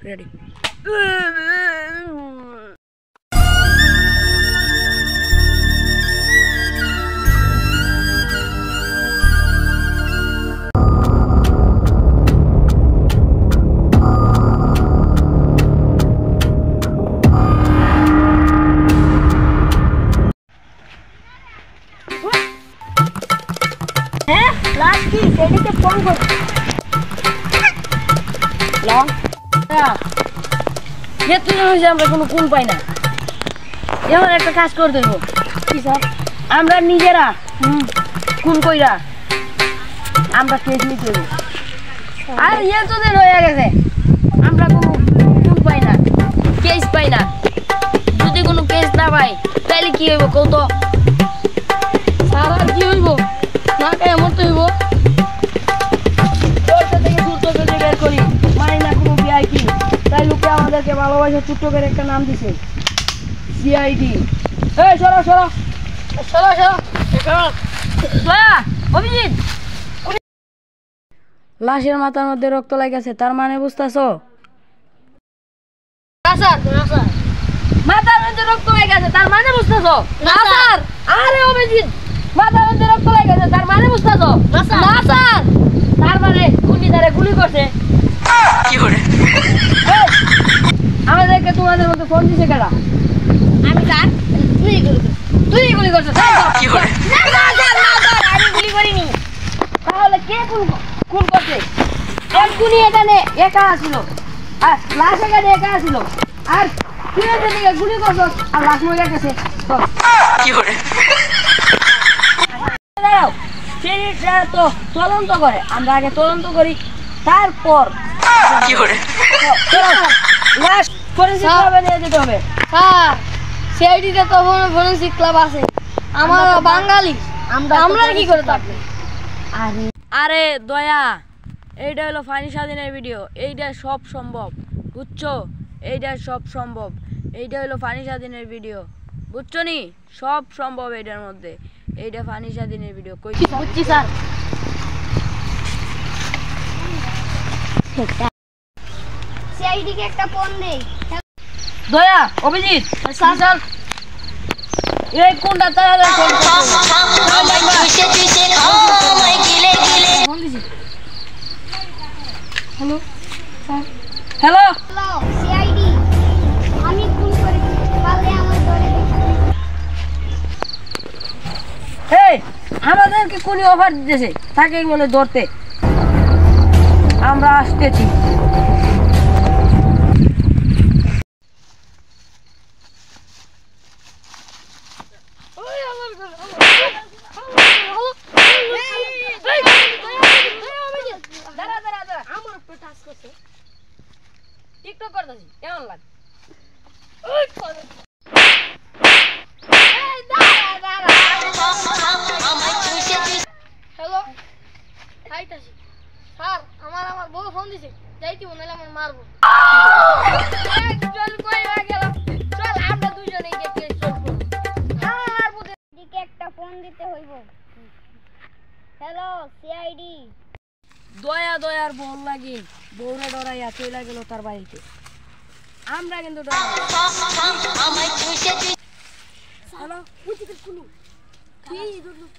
ready last কি সেটাকে phone কর লং যে তুই হয়েছে আমরা কোনো কোন পাই না এমন একটা কাজ করে দেবো কি স্যার আমরা নিজেরা কোন কইরা আমরা কেস নিতে দেবো আর ইয়ে তো দিন হয়ে গেছে আমরা কোনো কোন পাই না কেস পাই না যদি কোনো কেস না পাই তাহলে কি হইব কত স্যার আর কি হইব না এমন তো হইব তোরটা থেকে ছোট্ট করে বের করি মানি না কোনো ভিআইপি তাই লোকে আমাদেরকে ভালোবাসে ছোট্ট করে একটা নাম দিছে সিআইডি এই সরো সরো চলো চলো দয়া অভিজিৎ লাশের মাথার মধ্যে রক্ত লাগেছে তার মানে বুঝতেছো না স্যার না স্যার মাথার মধ্যে রক্ত লাগেছে তার মানে বুঝতেছো না স্যার আরে অভিজিৎ মাথার মধ্যে রক্ত লাগেছে তার মানে বুঝতেছো না স্যার না স্যার তার মানে গুলি ধরে গুলি করছে কি করে আমাদেরকে তোমাদের মধ্যে ফোন দিছে কেডা আমি স্যার তুই গুলি করছিস কি করে না স্যার না স্যার আমি গুলি করিনি তাহলে কে খুন খুন করছে এক গুলি এখানে একা ছিল আর লাশ এখানে একা ছিল আর তুই এদিকে গুলি করছিস আর লাশ মরে গেছে চল কি করে দাঁড়াও সেটা তো তদন্ত করে আমরা আগে তদন্ত করি তারপর কি করে লাশ ফরেনসিক ল্যাবে নিয়ে যেতে হবে স্যার সিআইডিতে তো ফরেনসিক ক্লাব আছে আমরা বাঙালি আমরা কি করে থাকবে আরে আরে দয়া এইটা হলো ফানি স্বাধীনের ভিডিও এইটা সব সম্ভব বুঝছো এইটা সব সম্ভব এইটা হলো ফানি স্বাধীনের ভিডিও বুঝছো নি সব সম্ভব এইটার মধ্যে এইটা ফানি স্বাধীনের ভিডিও কই বুঝছি স্যার সিআইডি কে একটা ফোন দেই দয়া অভিজিৎ স্যার চল এই কোনটা তাহলে ফোন দিছি hello sir hello hello CID আমি ফোন করেছি পারলে আমার ধরে এই আমাদেরকে কোন অফার দিতেছে তাকে বলে ধরতে আমরা আসতেছি টিকটক করতেছি কেমন লাগে হ্যালো খাইতাছি স্যার আমার বউ ফোন দিছে যাইতি বনাইলে আমার মারবো চল কই গেল চল আমরা দুইজনে গিয়ে চল মারবো দিকে একটা ফোন দিতে হইব হ্যালো সিআইডি দয়া দয়ার বল লাগি বউরে ডরাইয়া চইলা গেল তার বাড়িতে আমরা কিন্তু হ্যালো বুঝি কুলু কি দূর দূর